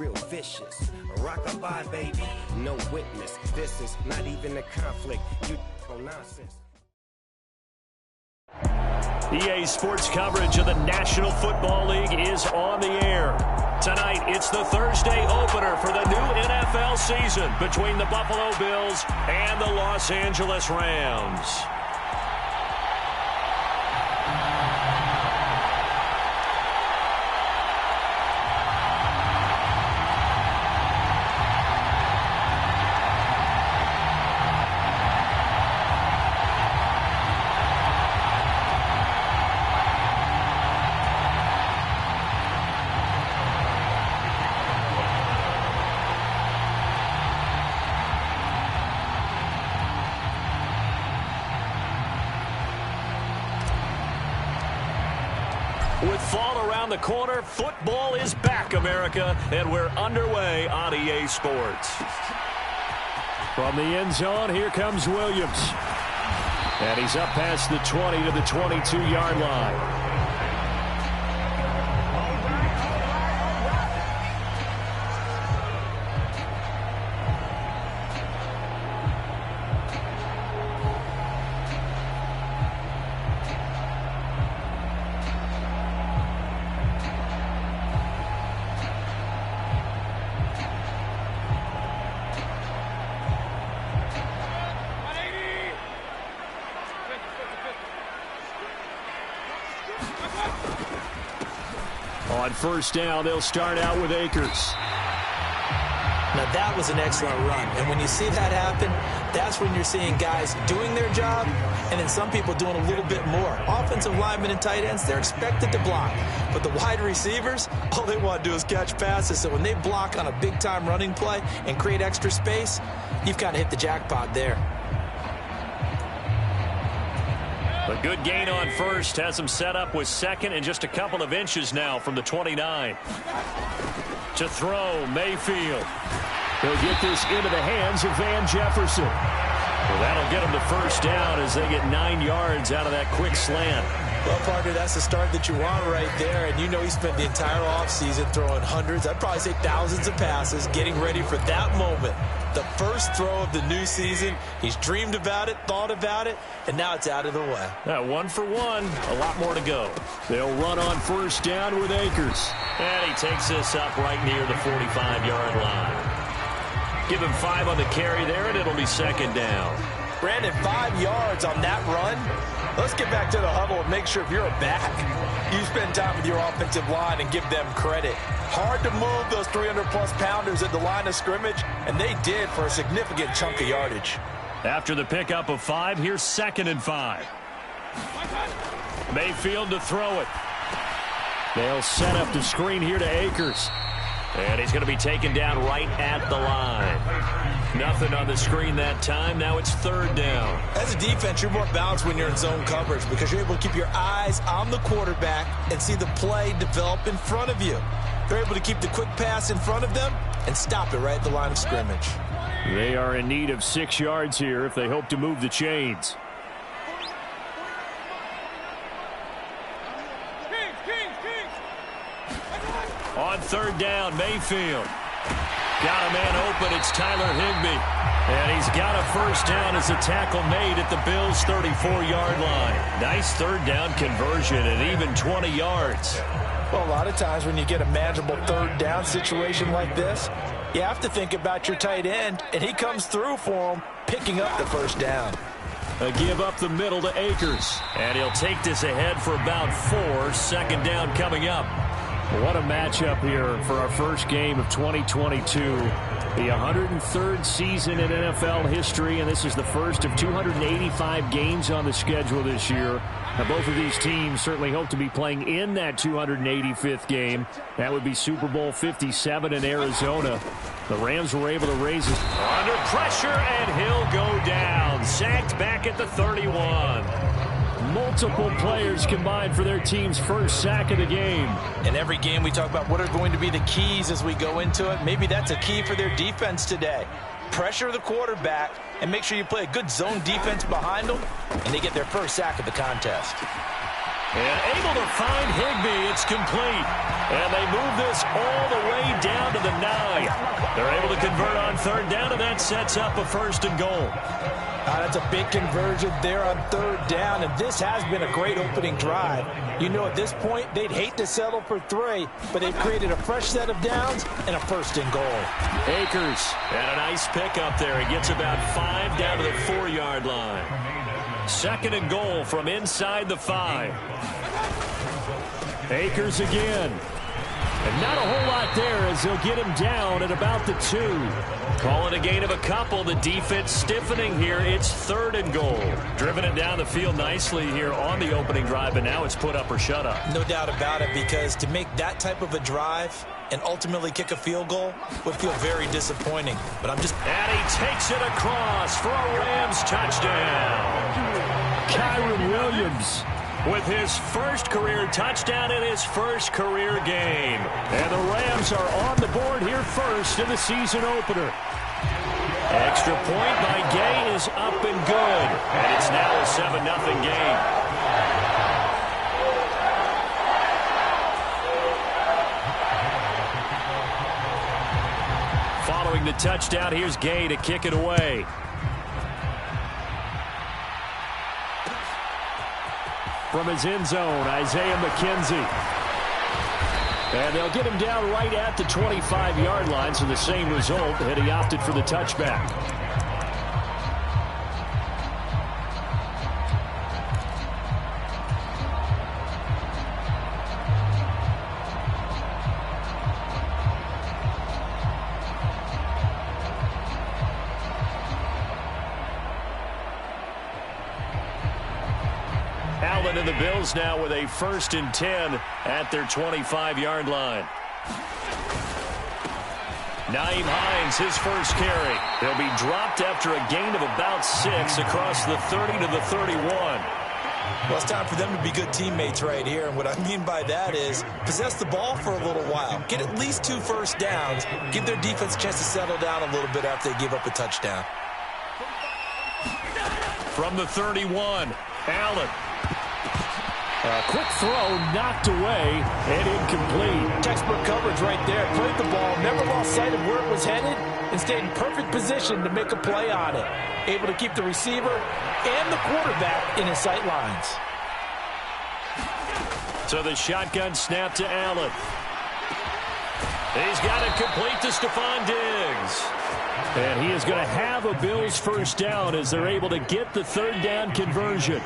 real vicious. Rock-a-bye, baby, no witness. This is not even a conflict. You nonsense. EA Sports coverage of the National Football League is on the air. Tonight, it's the Thursday opener for the new NFL season between the Buffalo Bills and the Los Angeles Rams. With fall around the corner, football is back, America, and we're underway on EA Sports. From the end zone, here comes Williams. And he's up past the 20 to the 22-yard line. On first down, they'll start out with Akers. Now, that was an excellent run. And when you see that happen, that's when you're seeing guys doing their job and then some people doing a little bit more. Offensive linemen and tight ends, they're expected to block. But the wide receivers, all they want to do is catch passes. So when they block on a big-time running play and create extra space, you've kind of hit the jackpot there. A good gain on first has him set up with second and just a couple of inches now from the 29. To throw, Mayfield. He'll get this into the hands of Van Jefferson. Well, that'll get him the first down as they get 9 yards out of that quick slant. Well, partner, that's the start that you want right there. And you know he spent the entire offseason throwing hundreds, I'd probably say thousands of passes, getting ready for that moment. The first throw of the new season. He's dreamed about it, thought about it, and now it's out of the way. 1 for 1. A lot more to go. They'll run on first down with Akers. And he takes this up right near the 45-yard line. Give him 5 on the carry there, and it'll be second down. Brandon, 5 yards on that run. Let's get back to the huddle and make sure if you're a back, you spend time with your offensive line and give them credit. Hard to move those 300-plus pounders at the line of scrimmage, and they did for a significant chunk of yardage. After the pickup of 5, here's 2nd and 5. Mayfield to throw it. They'll set up the screen here to Akers. And he's going to be taken down right at the line. Nothing on the screen that time. Now it's 3rd down. As a defense, you're more balanced when you're in zone coverage because you're able to keep your eyes on the quarterback and see the play develop in front of you. They're able to keep the quick pass in front of them and stop it right at the line of scrimmage. They are in need of 6 yards here if they hope to move the chains. On 3rd down, Mayfield. Got a man open. It's Tyler Higbee. And he's got a first down as a tackle made at the Bills' 34-yard line. Nice 3rd down conversion and even 20 yards. Well, a lot of times when you get a manageable 3rd down situation like this, you have to think about your tight end, and he comes through for him, picking up the first down. A give up the middle to Akers. And he'll take this ahead for about 4. 2nd down coming up. What a matchup here for our first game of 2022. The 103rd season in NFL history, and this is the first of 285 games on the schedule this year. Now, both of these teams certainly hope to be playing in that 285th game. That would be Super Bowl 57 in Arizona. The Rams were able to raise it. Under pressure, and he'll go down. Sacked back at the 31. Multiple players combined for their team's first sack of the game. In every game we talk about what are going to be the keys as we go into it. Maybe that's a key for their defense today. Pressure the quarterback and make sure you play a good zone defense behind them, and they get their first sack of the contest. And able to find Higbee. It's complete. And they move this all the way down to the 9. They're able to convert on third down, and that sets up a 1st and goal. That's a big conversion there on third down, and this has been a great opening drive. You know, at this point, they'd hate to settle for 3, but they've created a fresh set of downs and a 1st and goal. Akers, and a nice pickup there. He gets about 5 down to the 4-yard line. 2nd and goal from inside the 5. Akers again. And not a whole lot there as they'll get him down at about the 2. Call it a gain of a couple. The defense stiffening here. It's 3rd and goal. Driven it down the field nicely here on the opening drive, and now it's put up or shut up. No doubt about it, because to make that type of a drive and ultimately kick a field goal would feel very disappointing. But I'm just... And he takes it across for a Rams touchdown. Kyron Williams with his 1st career touchdown in his 1st career game. And the Rams are on the board here first in the season opener. Extra point by Gay is up and good. And it's now a 7-0 game. Following the touchdown, here's Gay to kick it away. From his end zone, Isaiah McKenzie. And they'll get him down right at the 25-yard line, so the same result had he opted for the touchback. Allen and the Bills now with a 1st and 10 at their 25-yard line. Nyheim Hines, his 1st carry. He'll be dropped after a gain of about 6 across the 30 to the 31. Well, it's time for them to be good teammates right here. And what I mean by that is possess the ball for a little while. Get at least 2 first downs. Give their defense a chance to settle down a little bit after they give up a touchdown. From the 31, Allen. A quick throw knocked away and incomplete. Textbook coverage right there. Played the ball, never lost sight of where it was headed, and stayed in perfect position to make a play on it. Able to keep the receiver and the quarterback in his sight lines. So the shotgun snap to Allen. He's got it complete to Stephon Diggs. And he is going to have a Bills 1st down as they're able to get the 3rd down conversion.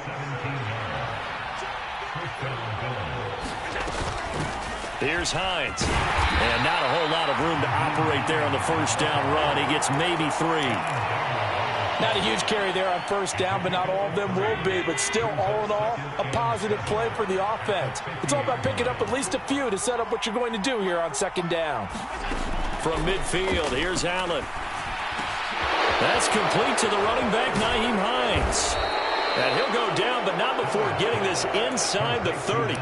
Here's Hines. And not a whole lot of room to operate there on the 1st down run. He gets maybe 3. Not a huge carry there on 1st down, but not all of them will be. But still, all in all, a positive play for the offense. It's all about picking up at least a few to set up what you're going to do here on 2nd down. From midfield, here's Allen. That's complete to the running back, Nyheim Hines. And he'll go down, but not before getting this inside the 30.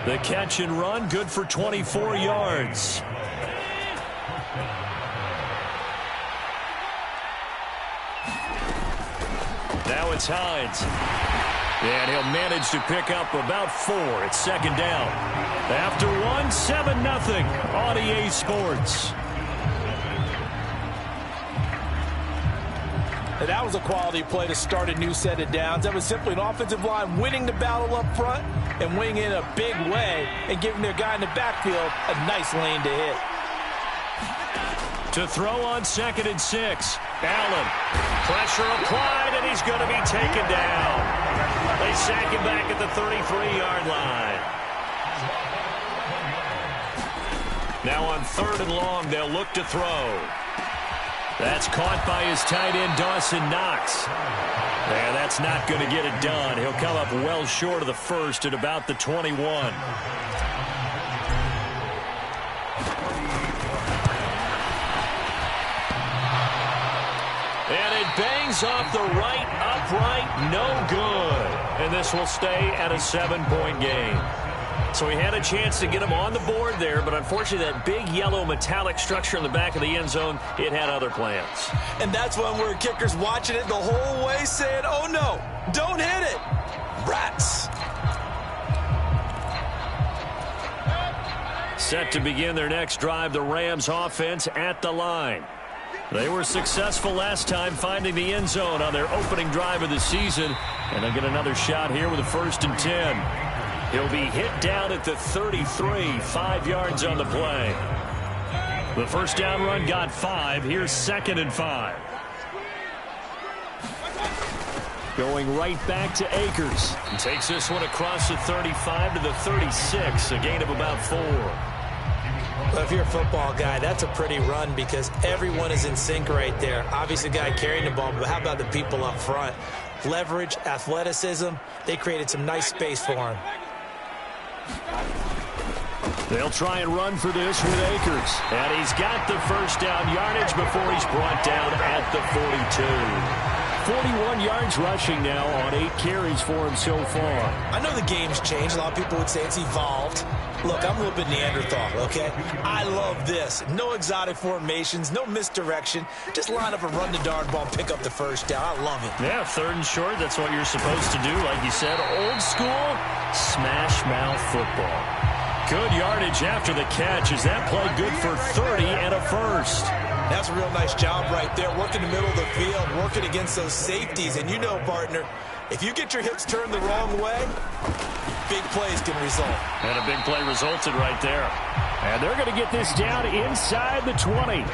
The catch and run, good for 24 yards. Now it's Hines. And he'll manage to pick up about 4. It's 2nd down. After 1, 7-0 on EA Sports. And that was a quality play to start a new set of downs. That was simply an offensive line winning the battle up front and winning in a big way and giving their guy in the backfield a nice lane to hit. To throw on 2nd and 6. Allen. Pressure applied, and he's going to be taken down. They sack him back at the 33-yard line. Now on 3rd and long, they'll look to throw. That's caught by his tight end, Dawson Knox. And that's not going to get it done. He'll come up well short of the 1st at about the 21. And it bangs off the right upright, no good. And this will stay at a 7-point game. So he had a chance to get him on the board there, but unfortunately that big yellow metallic structure in the back of the end zone, it had other plans. And that's when we're kickers watching it the whole way saying, oh no, don't hit it. Rats. Set to begin their next drive, the Rams offense at the line. They were successful last time finding the end zone on their opening drive of the season. And they'll get another shot here with a 1st and 10. He'll be hit down at the 33, 5 yards on the play. The first down run got 5. Here's 2nd and 5. Going right back to Akers. And takes this one across the 35 to the 36, a gain of about 4. Well, if you're a football guy, that's a pretty run because everyone is in sync right there. Obviously, the guy carrying the ball, but how about the people up front? Leverage, athleticism, they created some nice space for him. They'll try and run for this with Akers. And he's got the first down yardage before he's brought down at the 42. 41 yards rushing now on 8 carries for him so far. I know the game's changed. A lot of people would say it's evolved. Look, I'm a little bit Neanderthal, okay? I love this. No exotic formations, no misdirection. Just line up a run the darn ball, pick up the first down. I love it. Yeah, 3rd and short, that's what you're supposed to do. Like you said, old school, smash mouth football. Good yardage after the catch. Is that play good for 30 and a first? That's a real nice job right there. Working the middle of the field, working against those safeties. And you know, partner, if you get your hips turned the wrong way, big plays can result. And a big play resulted right there. And they're going to get this down inside the 20.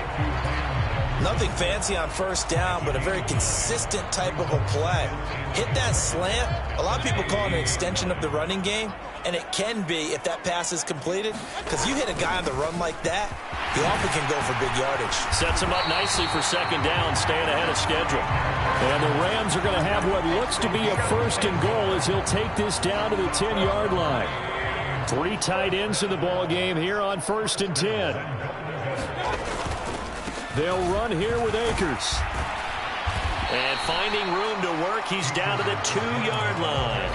Nothing fancy on first down, but a very consistent type of a play. Hit that slant. A lot of people call it an extension of the running game, and it can be if that pass is completed, because you hit a guy on the run like that, he often can go for big yardage. Sets him up nicely for 2nd down, staying ahead of schedule. And the Rams are going to have what looks to be a 1st and goal as he'll take this down to the 10-yard line. 3 tight ends in the ball game here on 1st and 10. They'll run here with Akers. And finding room to work, he's down to the 2-yard line.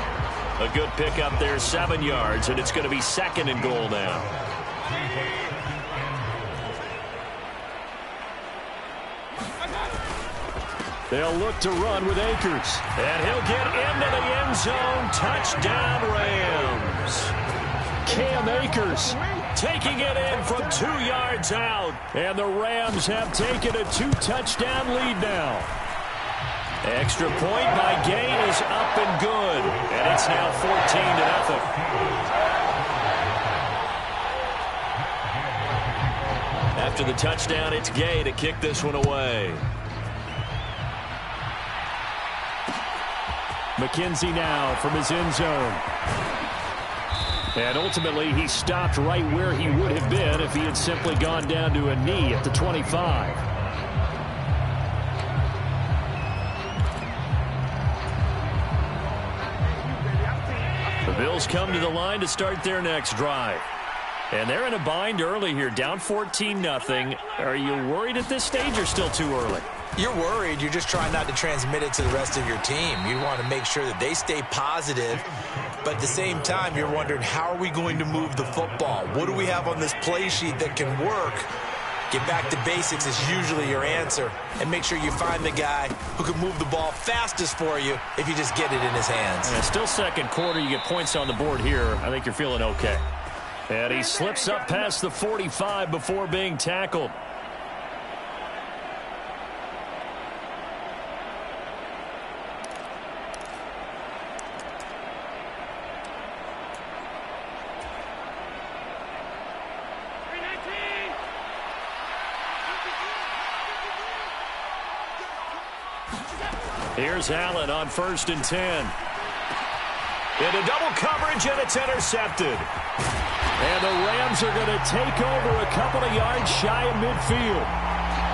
A good pickup there, 7 yards, and it's going to be 2nd and goal now. They'll look to run with Akers. And he'll get into the end zone. Touchdown, Rams. Cam Akers taking it in from 2 yards out. And the Rams have taken a 2-touchdown lead now. Extra point by Gay is up and good. And it's now 14-0. After the touchdown, it's Gay to kick this one away. McKenzie now from his end zone. And ultimately, he stopped right where he would have been if he had simply gone down to a knee at the 25. The Bills come to the line to start their next drive. And they're in a bind early here, down 14-0. Are you worried at this stage or still too early? You're worried. You're just trying not to transmit it to the rest of your team. You want to make sure that they stay positive. But at the same time, you're wondering, how are we going to move the football? What do we have on this play sheet that can work? Get back to basics is usually your answer. And make sure you find the guy who can move the ball fastest for you if you just get it in his hands. Yeah, still second quarter. You get points on the board here. I think you're feeling okay. And he slips up past the 45 before being tackled. Here's Allen on 1st and 10. Into double coverage, and it's intercepted. And the Rams are going to take over a couple of yards shy of midfield.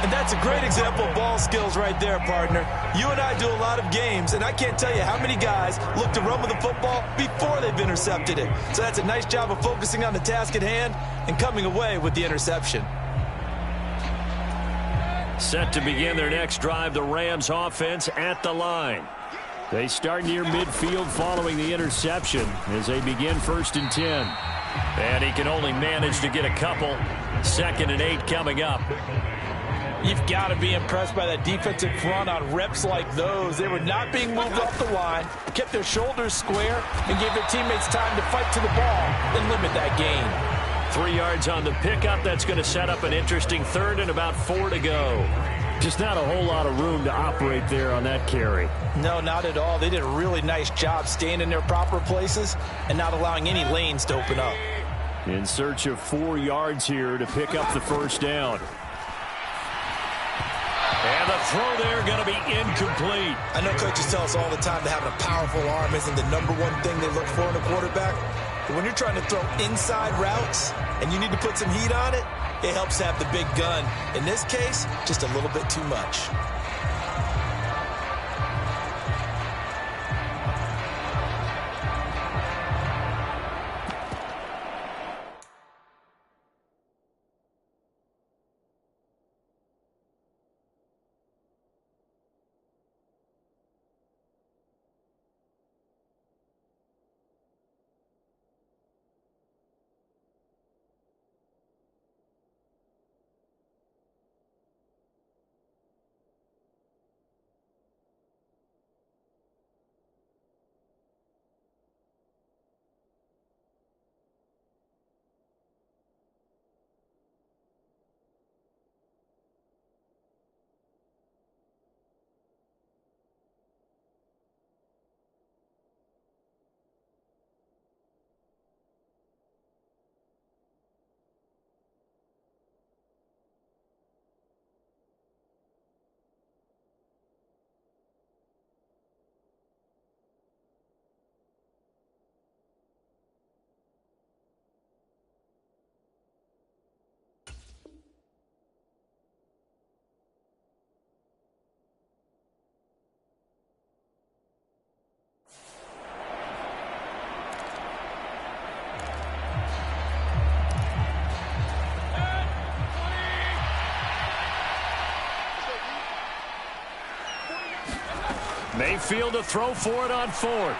And that's a great example of ball skills right there, partner. You and I do a lot of games, and I can't tell you how many guys look to run with the football before they've intercepted it. So that's a nice job of focusing on the task at hand and coming away with the interception. Set to begin their next drive, the Rams offense at the line. They start near midfield following the interception as they begin 1st and 10. And he can only manage to get a couple. 2nd and 8 coming up. You've got to be impressed by that defensive front on reps like those. They were not being moved off the line, kept their shoulders square, and gave their teammates time to fight to the ball and limit that gain. 3 yards on the pickup. That's going to set up an interesting third and about 4 to go. Just not a whole lot of room to operate there on that carry. No, not at all. They did a really nice job staying in their proper places and not allowing any lanes to open up. In search of 4 yards here to pick up the first down. And the throw there going to be incomplete. I know coaches tell us all the time that having a powerful arm isn't the #1 thing they look for in a quarterback. But when you're trying to throw inside routes and you need to put some heat on it, it helps have the big gun. In this case, just a little bit too much. Mayfield to throw for it on 4th.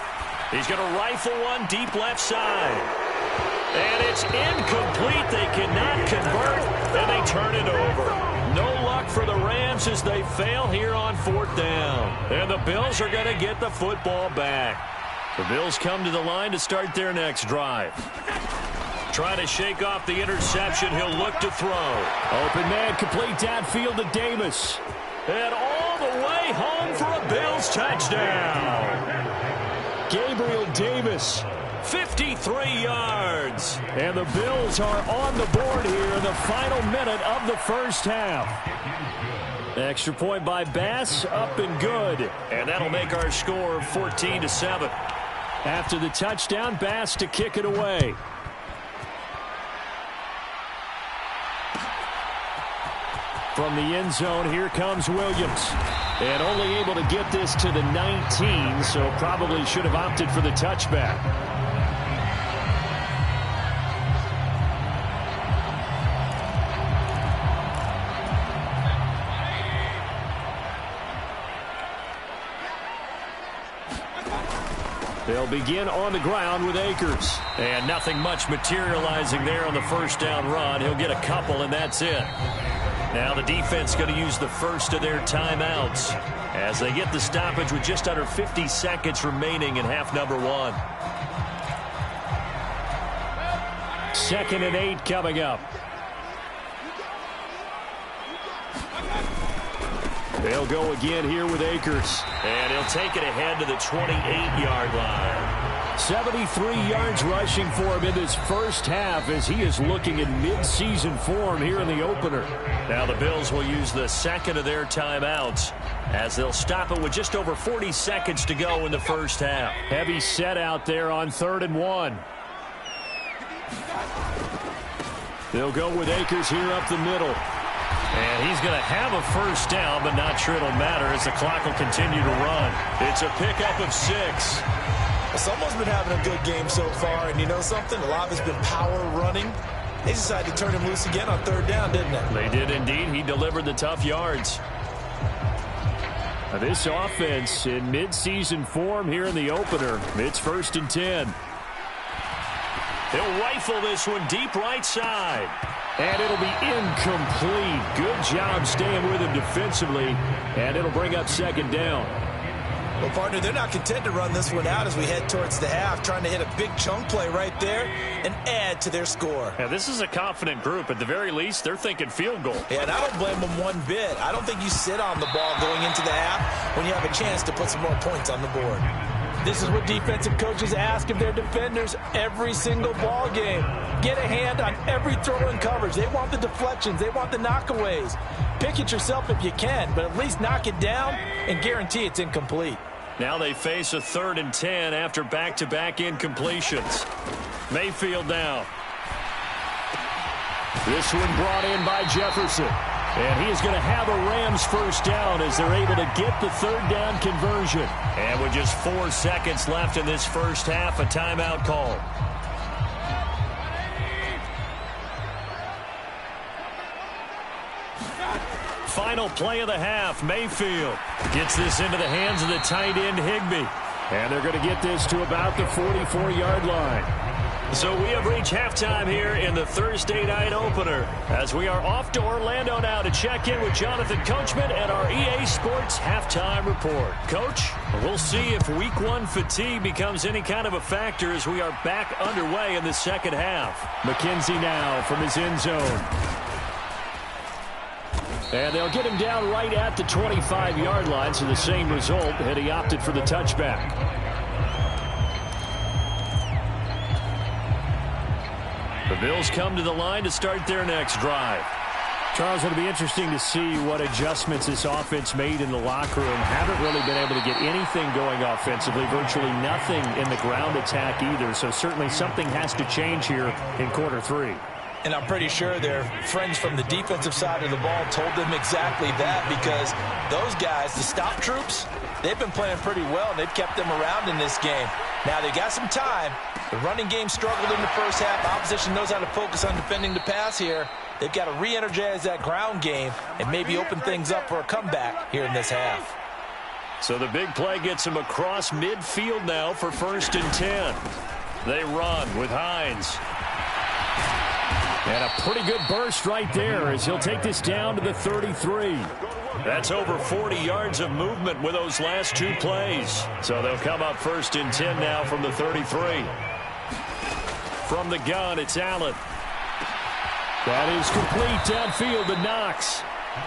He's going to rifle one deep left side. And it's incomplete. They cannot convert, and they turn it over. No luck for the Rams as they fail here on 4th down. And the Bills are going to get the football back. The Bills come to the line to start their next drive. Trying to shake off the interception. He'll look to throw. Open man, complete downfield to Davis. And all the way home for a Bills touchdown. Gabriel Davis, 53 yards. And the Bills are on the board here in the final minute of the first half. Extra point by Bass, up and good. And that'll make our score 14-7. After the touchdown, Bass to kick it away. From the end zone, here comes Williams. And only able to get this to the 19, so probably should have opted for the touchback. They'll begin on the ground with Akers. And nothing much materializing there on the first down run. He'll get a couple, and that's it. Now the defense going to use the first of their timeouts as they get the stoppage with just under 50 seconds remaining in half number 1. 2nd and 8 coming up. They'll go again here with Akers. And he'll take it ahead to the 28-yard line. 73 yards rushing for him in this first half as he is looking in mid-season form here in the opener. Now the Bills will use the second of their timeouts as they'll stop it with just over 40 seconds to go in the first half. Heavy set out there on 3rd and 1. They'll go with Akers here up the middle. And he's going to have a first down, but not sure it'll matter as the clock will continue to run. It's a pickup of 6. Someone's been having a good game so far, and you know something? A lot of it's been power running. They decided to turn him loose again on 3rd down, didn't they? They did indeed. He delivered the tough yards. Now this offense in mid-season form here in the opener. It's 1st and 10. He'll rifle this one deep right side. And it'll be incomplete. Good job staying with him defensively. And it'll bring up 2nd down. Well, partner, they're not content to run this one out as we head towards the half, trying to hit a big chunk play right there and add to their score. Yeah, this is a confident group. At the very least, they're thinking field goal. Yeah, and I don't blame them one bit. I don't think you sit on the ball going into the half when you have a chance to put some more points on the board. This is what defensive coaches ask of their defenders every single ball game. Get a hand on every throw in coverage. They want the deflections. They want the knockaways. Pick it yourself if you can, but at least knock it down and guarantee it's incomplete. Now they face a 3rd and 10 after back-to-back incompletions. Mayfield now. This one brought in by Jefferson. And he is going to have a Rams first down as they're able to get the 3rd down conversion. And with just 4 seconds left in this first half, a timeout call. Final play of the half. Mayfield gets this into the hands of the tight end Higbee. And they're going to get this to about the 44-yard line. So we have reached halftime here in the Thursday night opener as we are off to Orlando now to check in with Jonathan Coachman and our EA Sports halftime report. Coach, we'll see if week 1 fatigue becomes any kind of a factor as we are back underway in the second half. McKenzie now from his end zone. And they'll get him down right at the 25-yard line, so the same result, and he opted for the touchback. The Bills come to the line to start their next drive. Charles, it'll be interesting to see what adjustments this offense made in the locker room. Haven't really been able to get anything going offensively, virtually nothing in the ground attack either, so certainly something has to change here in quarter 3. And I'm pretty sure their friends from the defensive side of the ball told them exactly that, because those guys, the stop troops, they've been playing pretty well, and they've kept them around in this game. Now, they got some time. The running game struggled in the first half. Opposition knows how to focus on defending the pass here. They've got to re-energize that ground game and maybe open things up for a comeback here in this half. So the big play gets him across midfield now for 1st and 10. They run with Hines. And a pretty good burst right there as he'll take this down to the 33. That's over 40 yards of movement with those last 2 plays. So they'll come up 1st and 10 now from the 33. From the gun, it's Allen. That is complete downfield to Knox.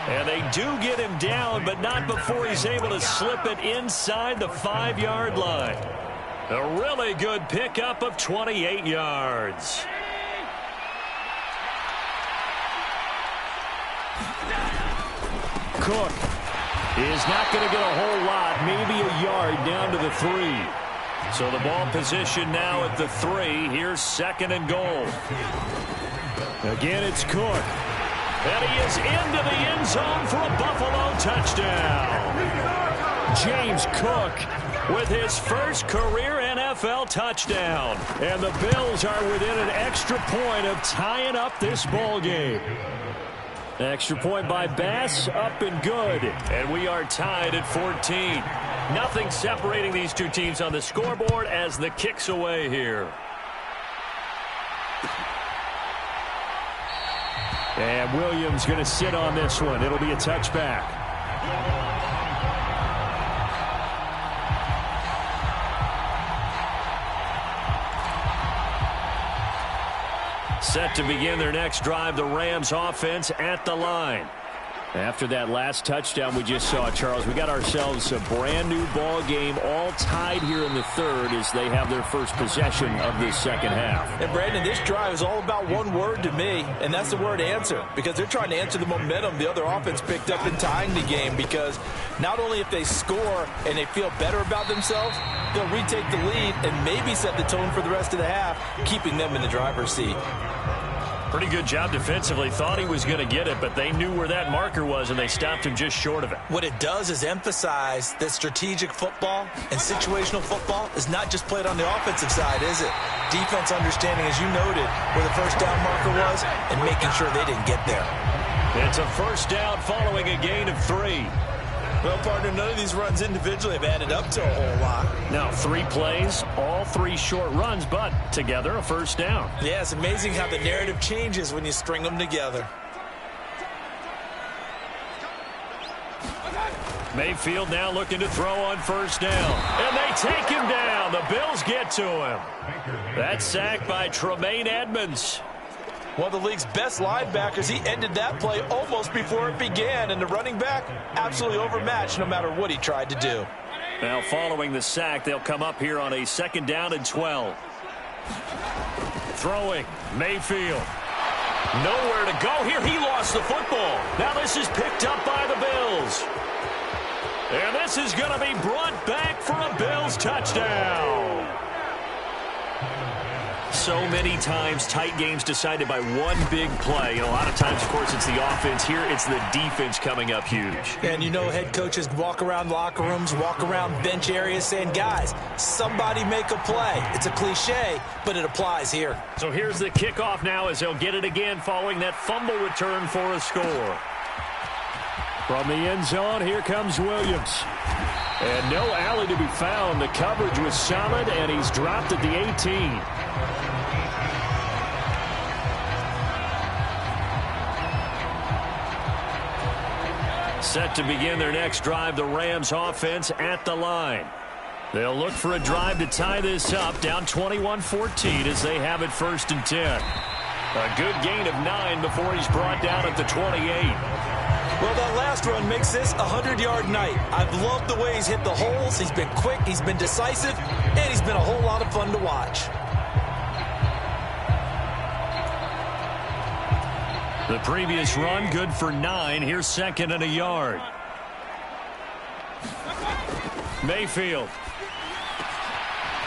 And they do get him down, but not before he's able to slip it inside the 5-yard line. A really good pickup of 28 yards. Cook is not going to get a whole lot, maybe a yard down to the 3. So the ball position now at the 3. Here's 2nd and goal. Again, it's Cook. And he is into the end zone for a Buffalo touchdown. James Cook with his first career NFL touchdown. And the Bills are within an extra point of tying up this ball game. Extra point by Bass, up and good. And we are tied at 14. Nothing separating these two teams on the scoreboard as the kick's away here. And Williams going to sit on this one. It'll be a touchback. Set to begin their next drive, the Rams offense at the line. After that last touchdown we just saw, Charles, we got ourselves a brand new ball game, all tied here in the 3rd as they have their first possession of this second half. And Brandon, this drive is all about one word to me, and that's the word answer, because they're trying to answer the momentum the other offense picked up in tying the game, because not only if they score and they feel better about themselves, they'll retake the lead and maybe set the tone for the rest of the half, keeping them in the driver's seat. Pretty good job defensively. Thought he was going to get it, but they knew where that marker was, and they stopped him just short of it. What it does is emphasize that strategic football and situational football is not just played on the offensive side, is it? Defense understanding, as you noted, where the first down marker was and making sure they didn't get there. It's a first down following a gain of 3. Well, partner, none of these runs individually have added up to a whole lot. Now, 3 plays, all 3 short runs, but together a first down. Yeah, it's amazing how the narrative changes when you string them together. Mayfield now looking to throw on first down. And they take him down. The Bills get to him. That sack by Tremaine Edmonds. One of the league's best linebackers. He ended that play almost before it began. And the running back, absolutely overmatched no matter what he tried to do. Now following the sack, they'll come up here on a 2nd down and 12. Throwing, Mayfield. Nowhere to go here. He lost the football. Now this is picked up by the Bills. And this is going to be brought back for a Bills touchdown. So many times tight games decided by one big play. And a lot of times, of course, it's the offense. Here, it's the defense coming up huge. And you know head coaches walk around locker rooms, walk around bench areas saying, guys, somebody make a play. It's a cliche, but it applies here. So here's the kickoff now as they'll get it again following that fumble return for a score. From the end zone, here comes Williams. And no alley to be found. The coverage was solid, and he's dropped at the 18. Set to begin their next drive, the Rams offense at the line. They'll look for a drive to tie this up, down 21-14 as they have it 1st and 10. A good gain of 9 before he's brought down at the 28. Well, that last run makes this a 100-yard night. I've loved the way he's hit the holes. He's been quick, he's been decisive, and he's been a whole lot of fun to watch. The previous run, good for 9. Here's 2nd and a yard. Mayfield.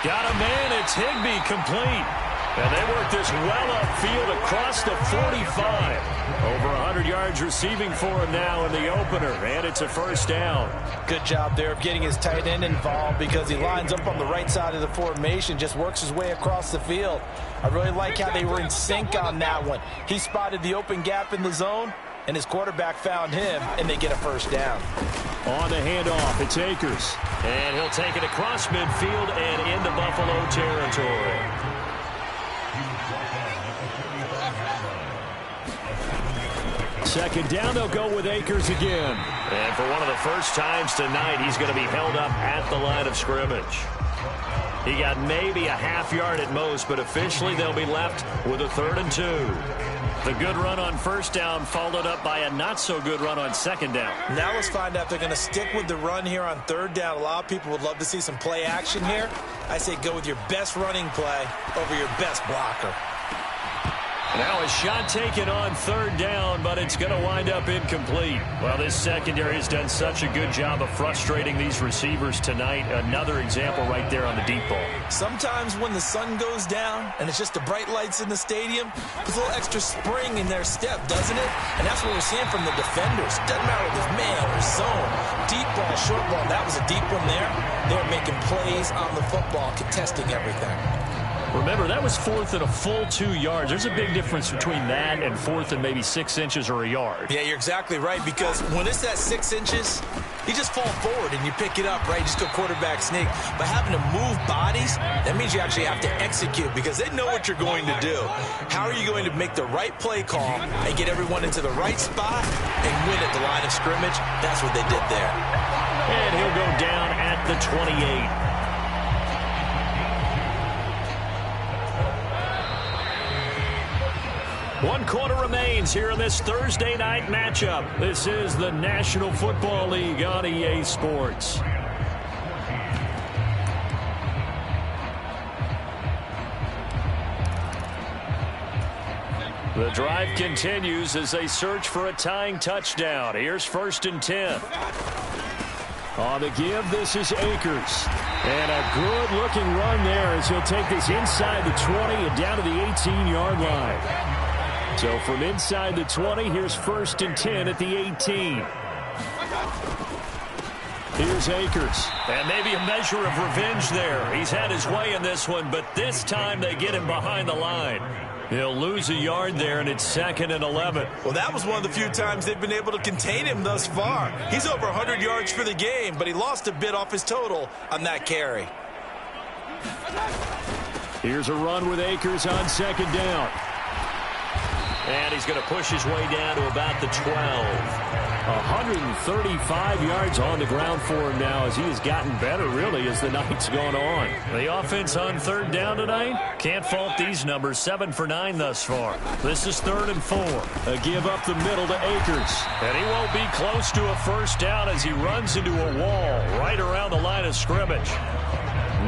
Got a man, it's Higbee, complete. And they work this well upfield across the 45. Over 100 yards receiving for him now in the opener, and it's a 1st down. Good job there of getting his tight end involved because he lines up on the right side of the formation, just works his way across the field. I really like how they were in sync on that one. He spotted the open gap in the zone, and his quarterback found him, and they get a 1st down. On the handoff, it's Akers. And he'll take it across midfield and into Buffalo territory. 2nd down, they'll go with Akers again. And for one of the first times tonight, he's going to be held up at the line of scrimmage. He got maybe a half yard at most, but officially they'll be left with a 3rd and 2. The good run on 1st down followed up by a not-so-good run on 2nd down. Now let's find out if they're going to stick with the run here on 3rd down. A lot of people would love to see some play action here. I say go with your best running play over your best blocker. Now a shot taken on 3rd down, but it's going to wind up incomplete. Well, this secondary has done such a good job of frustrating these receivers tonight. Another example right there on the deep ball. Sometimes when the sun goes down and it's just the bright lights in the stadium, there's a little extra spring in their step, doesn't it? And that's what we're seeing from the defenders. Doesn't matter if it's man or zone. Deep ball, short ball. That was a deep one there. They're making plays on the football, contesting everything. Remember, that was 4th and a full 2 yards. There's a big difference between that and 4th and maybe 6 inches or a yard. Yeah, you're exactly right, because when it's at 6 inches, you just fall forward and you pick it up, right? You just go quarterback sneak. But having to move bodies, that means you actually have to execute because they know what you're going to do. How are you going to make the right play call and get everyone into the right spot and win at the line of scrimmage? That's what they did there. And he'll go down at the 28. One quarter remains here in this Thursday night matchup. This is the National Football League on EA Sports. The drive continues as they search for a tying touchdown. Here's 1st and 10. On the give, this is Akers. And a good-looking run there as he'll take this inside the 20 and down to the 18-yard line. So from inside the 20, here's 1st and 10 at the 18. Here's Akers. And maybe a measure of revenge there. He's had his way in this one, but this time they get him behind the line. He'll lose a yard there, and it's 2nd and 11. Well, that was one of the few times they've been able to contain him thus far. He's over 100 yards for the game, but he lost a bit off his total on that carry. Here's a run with Akers on 2nd down. And he's going to push his way down to about the 12. 135 yards on the ground for him now as he has gotten better, really, as the night's gone on. The offense on third down tonight, can't fault these numbers. 7 for 9 thus far. This is 3rd and 4. A give up the middle to Akers. And he won't be close to a first down as he runs into a wall right around the line of scrimmage.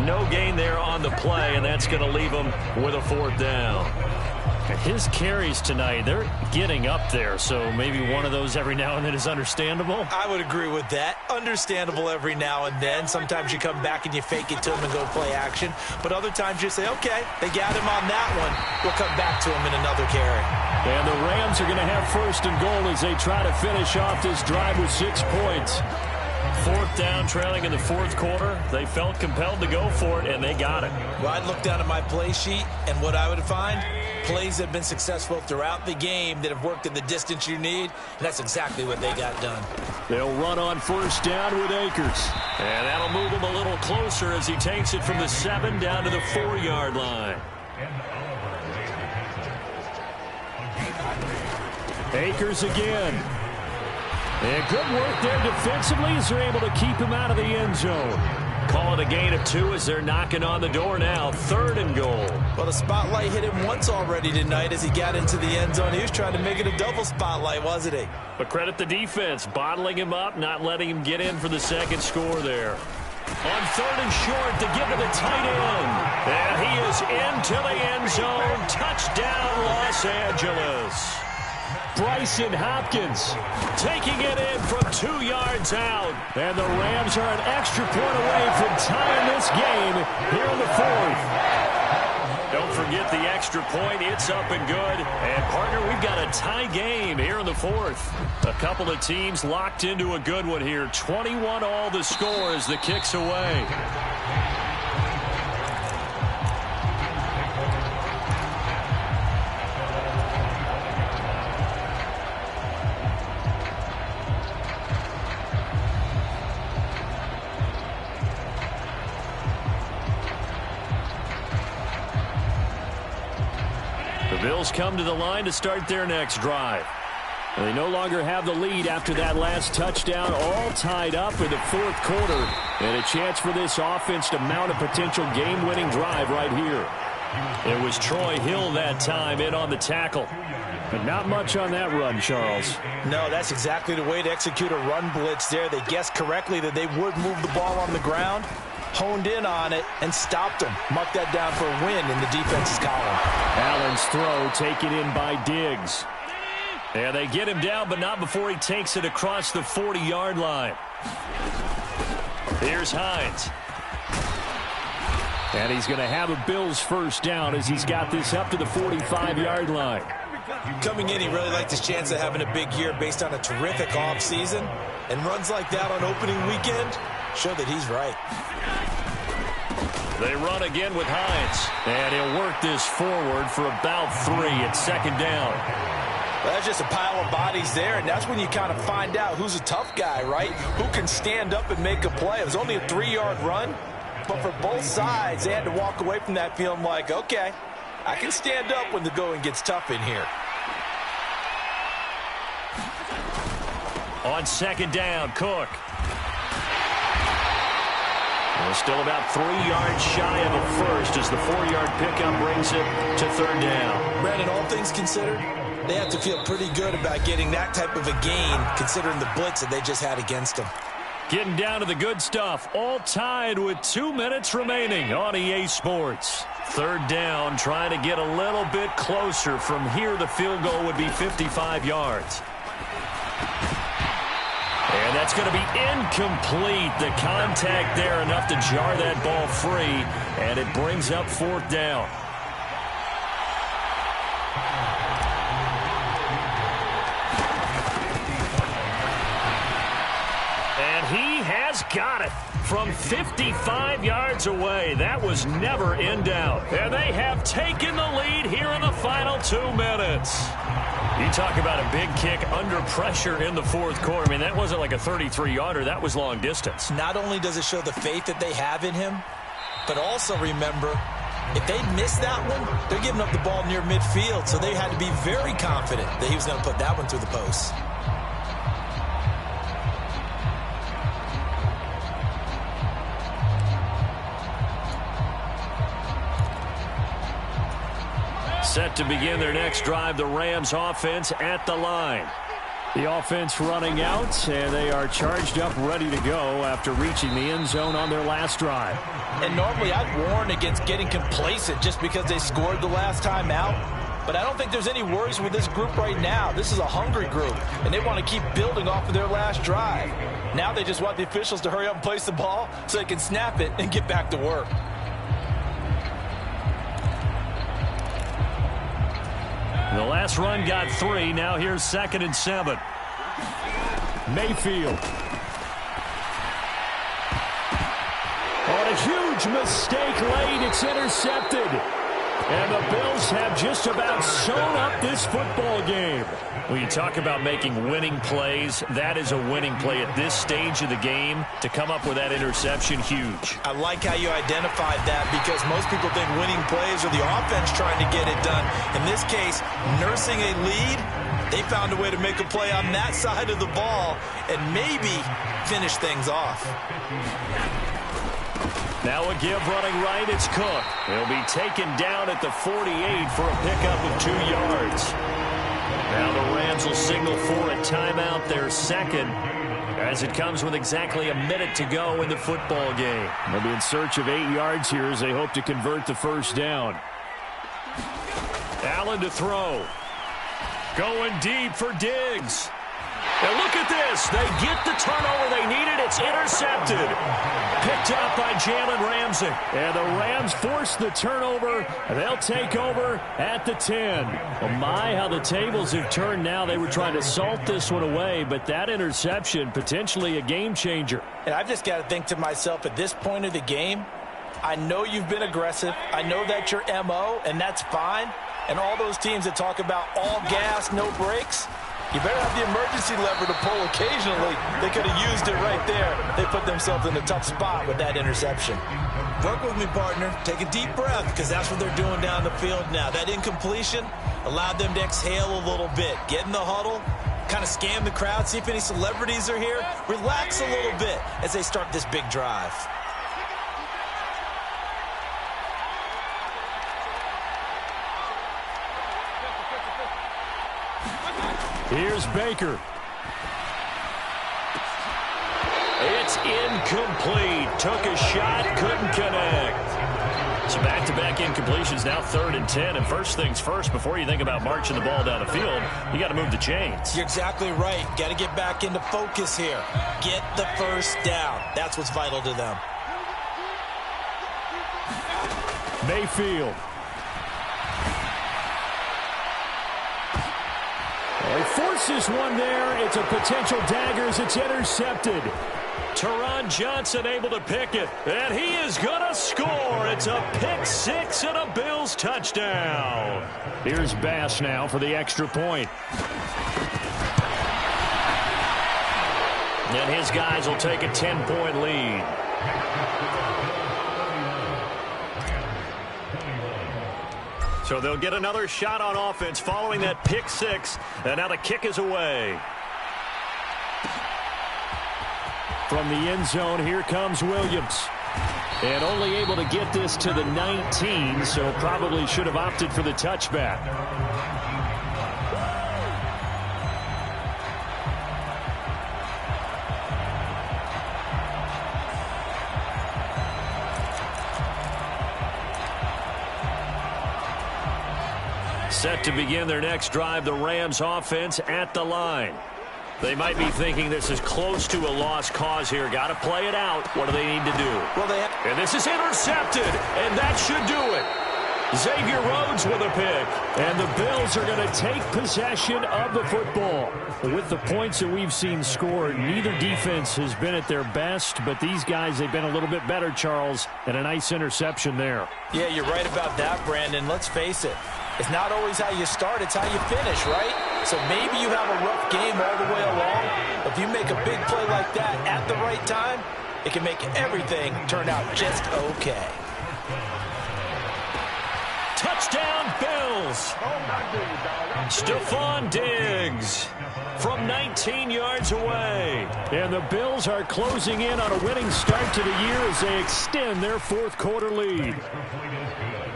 No gain there on the play, and that's going to leave him with a 4th down. His carries tonight, they're getting up there, so maybe one of those every now and then is understandable. I would agree with that. Understandable every now and then. Sometimes you come back and you fake it to him and go play action. But other times you say, okay, they got him on that one. We'll come back to him in another carry. And the Rams are going to have 1st and goal as they try to finish off this drive with 6 points. 4th down, trailing in the 4th quarter. They felt compelled to go for it, and they got it. Well, I'd look down at my play sheet, and what I would find, plays that have been successful throughout the game that have worked in the distance you need, and that's exactly what they got done. They'll run on 1st down with Akers. And that'll move him a little closer as he takes it from the 7 down to the 4-yard line. Akers again. And good work there defensively as they're able to keep him out of the end zone. Call it a gain of 2 as they're knocking on the door now. 3rd and goal. Well, the spotlight hit him once already tonight as he got into the end zone. He was trying to make it a double spotlight, wasn't he? But credit the defense, bottling him up, not letting him get in for the 2nd score there. On 3rd and short to give to the tight end. And he is into the end zone. Touchdown, Los Angeles. Bryson Hopkins taking it in from 2 yards out. And the Rams are an extra point away from tying this game here in the 4th. Don't forget the extra point. It's up and good. And, partner, we've got a tie game here in the 4th. A couple of teams locked into a good one here. 21 all the score as the kick's away. Bills come to the line to start their next drive. They no longer have the lead after that last touchdown, all tied up in the 4th quarter. And a chance for this offense to mount a potential game-winning drive right here. It was Troy Hill that time in on the tackle. But not much on that run, Charles. No, that's exactly the way to execute a run blitz there. They guessed correctly that they would move the ball on the ground, honed in on it, and stopped them. Marked that down for a win in the defense's column. Allen's throw taken in by Diggs. And they get him down, but not before he takes it across the 40-yard line. Here's Hines. And he's going to have a Bills 1st down as he's got this up to the 45-yard line. Coming in, he really liked his chance of having a big year based on a terrific offseason. And runs like that on opening weekend show that he's right. They run again with Hines. And he'll work this forward for about 3 at 2nd down. Well, that's just a pile of bodies there, and that's when you kind of find out who's a tough guy, right? Who can stand up and make a play. It was only a 3-yard run, but for both sides, they had to walk away from that feeling like, okay, I can stand up when the going gets tough in here. On 2nd down, Cook. Well, still about 3 yards shy of a first as the 4-yard pickup brings it to 3rd down. Brandon, all things considered, they have to feel pretty good about getting that type of a gain considering the blitz that they just had against them. Getting down to the good stuff, all tied with 2 minutes remaining on EA Sports. 3rd down, trying to get a little bit closer. From here, the field goal would be 55 yards. And that's going to be incomplete. The contact there enough to jar that ball free, and it brings up 4th down. And he has got it from 55 yards away. That was never in doubt. And they have taken the lead here in the final 2 minutes. You talk about a big kick under pressure in the 4th quarter. I mean, that wasn't like a 33-yarder. That was long distance. Not only does it show the faith that they have in him, but also remember, If they miss that one, they're giving up the ball near midfield, so they had to be very confident that he was going to put that one through the post. Set to begin their next drive, the Rams offense at the line. The offense running out, and they are charged up, ready to go after reaching the end zone on their last drive. And normally I'd warn against getting complacent just because they scored the last time out. But I don't think there's any worries with this group right now. This is a hungry group, and they want to keep building off of their last drive. Now they just want the officials to hurry up and place the ball so they can snap it and get back to work. The last run got 3. Now here's 2nd and 7. Mayfield. On a huge mistake late. It's intercepted. And the Bills have just about sewn up this football game. When you talk about making winning plays, that is a winning play at this stage of the game. To come up with that interception, huge. I like how you identified that, because most people think winning plays are the offense trying to get it done. In this case, nursing a lead, they found a way to make a play on that side of the ball and maybe finish things off. Now a give running right, it's Cook. He'll be taken down at the 48 for a pickup of 2 yards. Now the Rams will signal for a timeout, their second, as it comes with exactly a minute to go in the football game. They'll be in search of 8 yards here as they hope to convert the first down. Allen to throw. Going deep for Diggs. And look at this. They get the turnover they needed. It's intercepted. Picked up by Jalen Ramsey. And the Rams force the turnover. They'll take over at the 10. Well, my, how the tables have turned now. They were trying to salt this one away, but that interception, potentially a game changer. And I've just got to think to myself, at this point of the game, I know you've been aggressive. I know that's your MO, and that's fine. And all those teams that talk about all gas, no brakes, you better have the emergency lever to pull occasionally. They could have used it right there. They put themselves in a tough spot with that interception. Work with me, partner. Take a deep breath, because that's what they're doing down the field now. That incompletion allowed them to exhale a little bit. Get in the huddle, kind of scan the crowd, see if any celebrities are here. Relax a little bit as they start this big drive. Here's Baker. It's incomplete. Took a shot, couldn't connect. So back-to-back incompletions, now 3rd and 10. And first things first, before you think about marching the ball down the field, you got to move the chains. You're exactly right. Got to get back into focus here. Get the first down. That's what's vital to them. Mayfield. He forces one there. It's a potential dagger as it's intercepted. Teron Johnson able to pick it, and he is going to score. It's a pick 6 and a Bills touchdown. Here's Bass now for the extra point. And his guys will take a 10-point lead. So they'll get another shot on offense following that pick 6. And now the kick is away. From the end zone, here comes Williams. And only able to get this to the 19, so probably should have opted for the touchback. Set to begin their next drive, the Rams offense at the line. They might be thinking this is close to a lost cause here. Got to play it out. What do they need to do? And this is intercepted, and that should do it. Xavier Rhodes with a pick. And the Bills are going to take possession of the football. With the points that we've seen scored, neither defense has been at their best, but these guys, they've been a little bit better, Charles, and a nice interception there. Yeah, you're right about that, Brandon. Let's face it. It's not always how you start, it's how you finish, right? So maybe you have a rough game all the way along. If you make a big play like that at the right time, it can make everything turn out just okay. Touchdown, Bills. Stephon Diggs from 19 yards away. And the Bills are closing in on a winning start to the year as they extend their fourth quarter lead.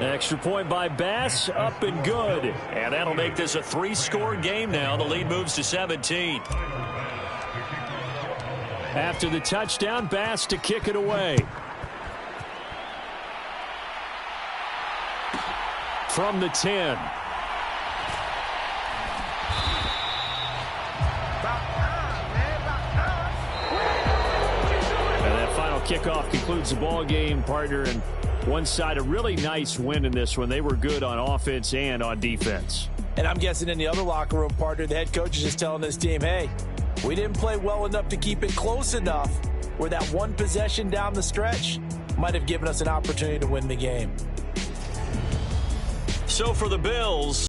Extra point by Bass, up and good. And that'll make this a 3-score game now. The lead moves to 17. After the touchdown, Bass to kick it away. From the 10. And that final kickoff concludes the ball game, partner, and one side a really nice win in this one. They were good on offense and on defense. And I'm guessing in the other locker room, partner, the head coach is just telling this team, hey, we didn't play well enough to keep it close enough where that one possession down the stretch might have given us an opportunity to win the game. So for the Bills,